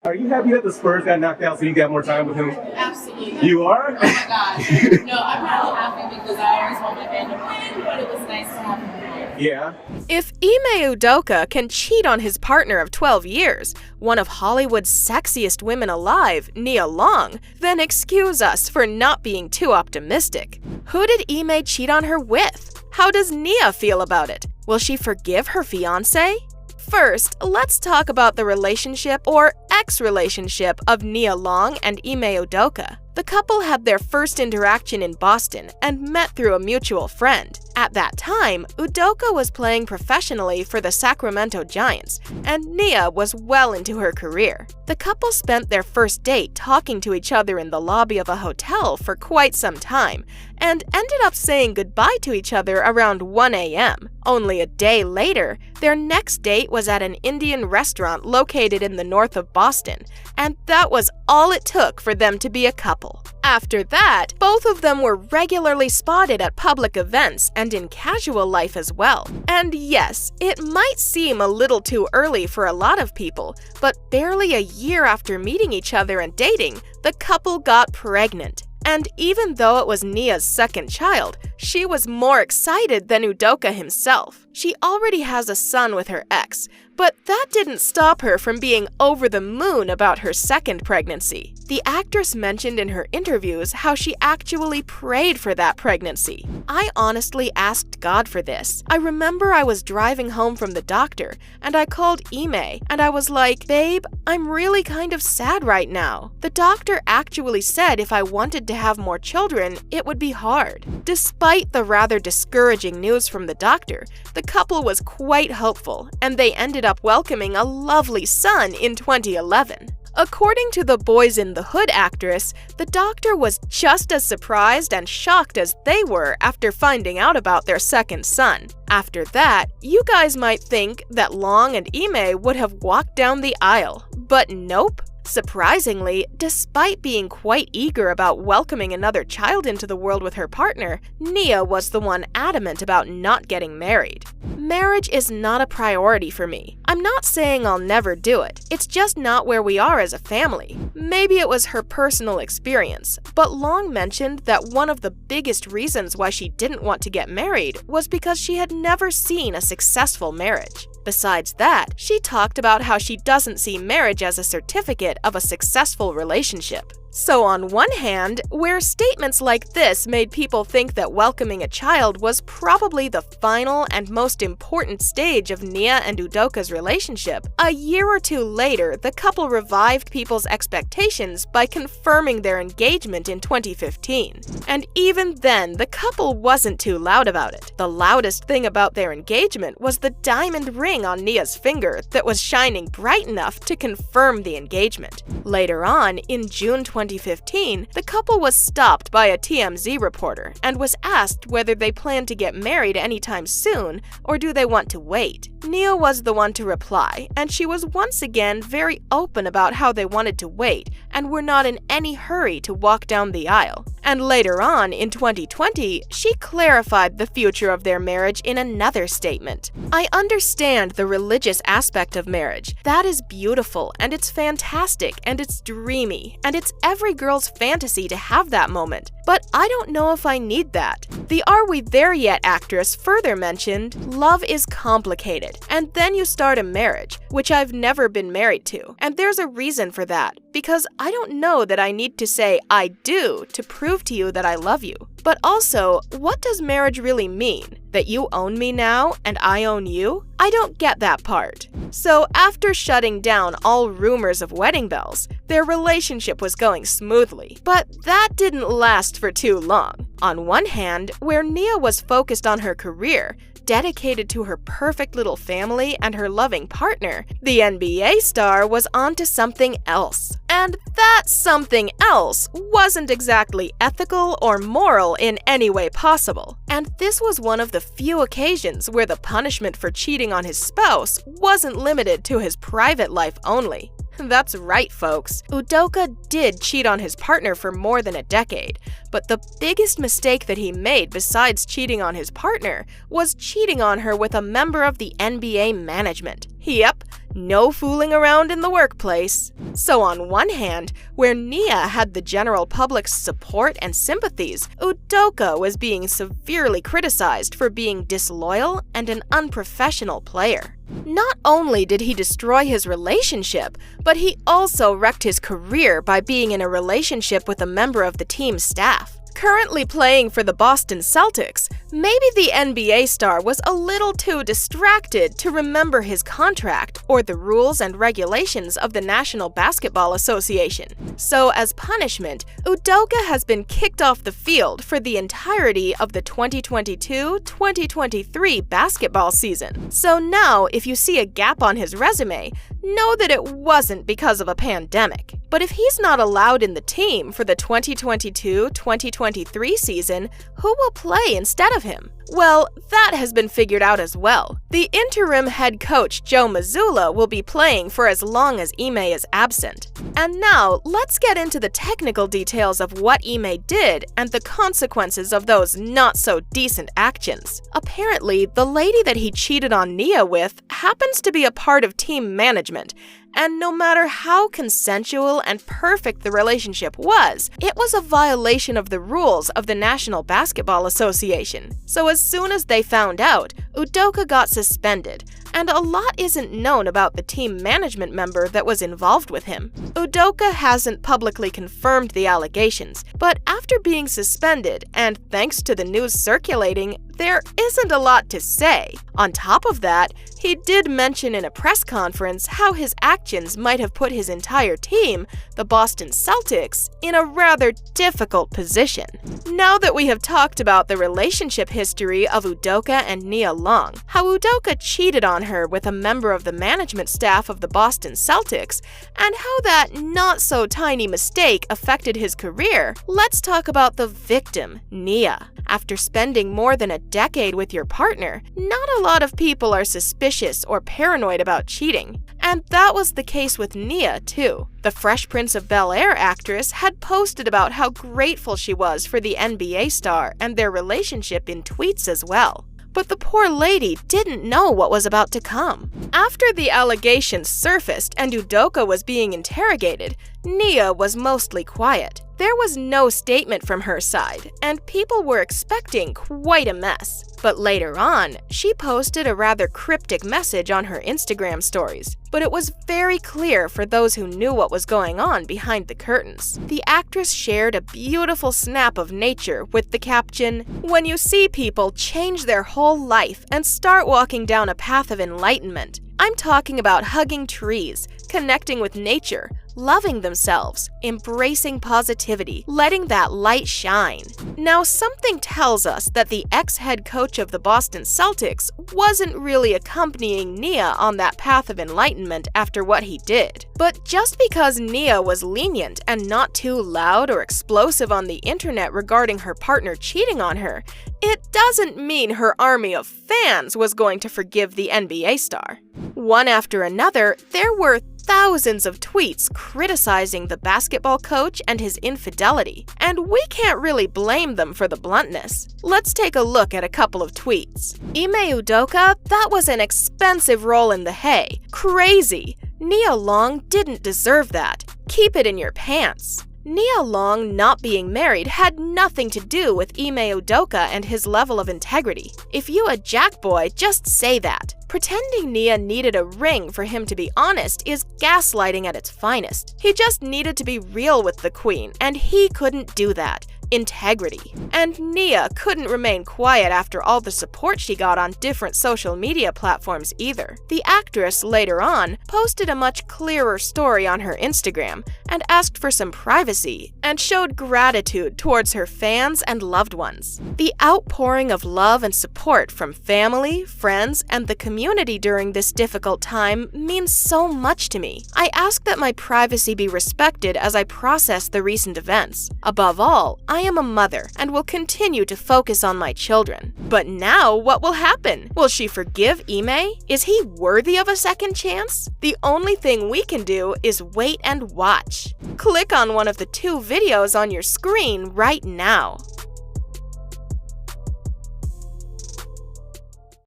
Are you happy that the Spurs got knocked out so you got more time with him? Absolutely. You are? Oh my gosh. No, I'm really happy because I always want my band to win, but it was nice to have him here. Yeah. If Ime Udoka can cheat on his partner of 12 years, one of Hollywood's sexiest women alive, Nia Long, then excuse us for not being too optimistic. Who did Ime cheat on her with? How does Nia feel about it? Will she forgive her fiancé? First, let's talk about the relationship or ex-relationship of Nia Long and Ime Udoka. The couple had their first interaction in Boston and met through a mutual friend. At that time, Udoka was playing professionally for the Sacramento Giants, and Nia was well into her career. The couple spent their first date talking to each other in the lobby of a hotel for quite some time, and ended up saying goodbye to each other around 1 a.m. Only a day later, their next date was at an Indian restaurant located in the north of Boston, and that was all it took for them to be a couple. After that, both of them were regularly spotted at public events and in casual life as well. And yes, it might seem a little too early for a lot of people, but barely a year after meeting each other and dating, the couple got pregnant. And even though it was Nia's second child, she was more excited than Udoka himself. She already has a son with her ex, but that didn't stop her from being over the moon about her second pregnancy. The actress mentioned in her interviews how she actually prayed for that pregnancy. I honestly asked God for this. I remember I was driving home from the doctor, and I called Ime, and I was like, "Babe, I'm really kind of sad right now." The doctor actually said if I wanted to have more children, it would be hard. Despite the rather discouraging news from the doctor, the couple was quite hopeful, and they ended up welcoming a lovely son in 2011. According to the Boys in the Hood actress, the doctor was just as surprised and shocked as they were after finding out about their second son. After that, you guys might think that Long and Ime would have walked down the aisle, but nope. Surprisingly, despite being quite eager about welcoming another child into the world with her partner, Nia was the one adamant about not getting married. Marriage is not a priority for me. I'm not saying I'll never do it. It's just not where we are as a family. Maybe it was her personal experience, but Long mentioned that one of the biggest reasons why she didn't want to get married was because she had never seen a successful marriage. Besides that, she talked about how she doesn't see marriage as a certificate of a successful relationship. So on one hand, where statements like this made people think that welcoming a child was probably the final and most important stage of Nia and Udoka's relationship, a year or two later, the couple revived people's expectations by confirming their engagement in 2015. And even then, the couple wasn't too loud about it. The loudest thing about their engagement was the diamond ring on Nia's finger that was shining bright enough to confirm the engagement. Later on, in June 2015, the couple was stopped by a TMZ reporter and was asked whether they plan to get married anytime soon or do they want to wait. Nia was the one to reply, and she was once again very open about how they wanted to wait and were not in any hurry to walk down the aisle. And later on, in 2020, she clarified the future of their marriage in another statement. "I understand the religious aspect of marriage. That is beautiful, and it's fantastic, and it's dreamy, and it's every girl's fantasy to have that moment. But I don't know if I need that." The Are We There Yet actress further mentioned, "Love is complicated, and then you start a marriage, which I've never been married to. And there's a reason for that, because I don't know that I need to say I do to prove to you that I love you. But also, what does marriage really mean? That you own me now and I own you? I don't get that part." So after shutting down all rumors of wedding bells, their relationship was going smoothly. But that didn't last for too long. On one hand, where Nia was focused on her career, dedicated to her perfect little family and her loving partner, the NBA star was onto something else. And that something else wasn't exactly ethical or moral in any way possible. And this was one of the few occasions where the punishment for cheating on his spouse wasn't limited to his private life only. That's right, folks. Udoka did cheat on his partner for more than a decade, but the biggest mistake that he made besides cheating on his partner was cheating on her with a member of the NBA management. Yep, no fooling around in the workplace. So on one hand, where Nia had the general public's support and sympathies, Udoka was being severely criticized for being disloyal and an unprofessional player. Not only did he destroy his relationship, but he also wrecked his career by being in a relationship with a member of the team's staff. Currently playing for the Boston Celtics, maybe the NBA star was a little too distracted to remember his contract or the rules and regulations of the National Basketball Association. So as punishment, Udoka has been kicked off the field for the entirety of the 2022-2023 basketball season. So now, if you see a gap on his resume, know that it wasn't because of a pandemic. But if he's not allowed in the team for the 2022-2023 season, who will play instead of him? Well, that has been figured out as well. The interim head coach Joe Mazzulla will be playing for as long as Ime is absent. And now, let's get into the technical details of what Ime did and the consequences of those not-so-decent actions. Apparently, the lady that he cheated on Nia with happens to be a part of team management, and no matter how consensual and perfect the relationship was, it was a violation of the rules of the National Basketball Association. So as soon as they found out, Udoka got suspended, and a lot isn't known about the team management member that was involved with him. Udoka hasn't publicly confirmed the allegations, but after being suspended, and thanks to the news circulating, there isn't a lot to say. On top of that, he did mention in a press conference how his actions might have put his entire team, the Boston Celtics, in a rather difficult position. Now that we have talked about the relationship history of Udoka and Nia Long, how Udoka cheated on her with a member of the management staff of the Boston Celtics, and how that not-so-tiny mistake affected his career, let's talk about the victim, Nia. After spending more than a decade with your partner, not a lot of people are suspicious or paranoid about cheating. And that was the case with Nia, too. The Fresh Prince of Bel-Air actress had posted about how grateful she was for the NBA star and their relationship in tweets as well. But the poor lady didn't know what was about to come. After the allegations surfaced and Udoka was being interrogated, Nia was mostly quiet. There was no statement from her side, and people were expecting quite a mess. But later on, she posted a rather cryptic message on her Instagram stories. But it was very clear for those who knew what was going on behind the curtains. The actress shared a beautiful snap of nature with the caption, "When you see people change their whole life and start walking down a path of enlightenment, I'm talking about hugging trees, connecting with nature, loving themselves, embracing positivity, letting that light shine." Now, something tells us that the ex-head coach of the Boston Celtics wasn't really accompanying Nia on that path of enlightenment after what he did. But just because Nia was lenient and not too loud or explosive on the internet regarding her partner cheating on her, it doesn't mean her army of fans was going to forgive the NBA star. One after another, there were thousands of tweets criticizing the basketball coach and his infidelity, and we can't really blame them for the bluntness. Let's take a look at a couple of tweets. Ime Udoka, that was an expensive roll in the hay. Crazy! Nia Long didn't deserve that. Keep it in your pants. Nia Long not being married had nothing to do with Ime Udoka and his level of integrity. If you a jackboy, just say that. Pretending Nia needed a ring for him to be honest is gaslighting at its finest. He just needed to be real with the queen, and he couldn't do that. Integrity. And Nia couldn't remain quiet after all the support she got on different social media platforms either. The actress later on posted a much clearer story on her Instagram and asked for some privacy and showed gratitude towards her fans and loved ones. The outpouring of love and support from family, friends, and the community during this difficult time means so much to me. I ask that my privacy be respected as I process the recent events. Above all, I am a mother and will continue to focus on my children. But now, what will happen? Will she forgive Ime? Is he worthy of a second chance? The only thing we can do is wait and watch. Click on one of the two videos on your screen right now.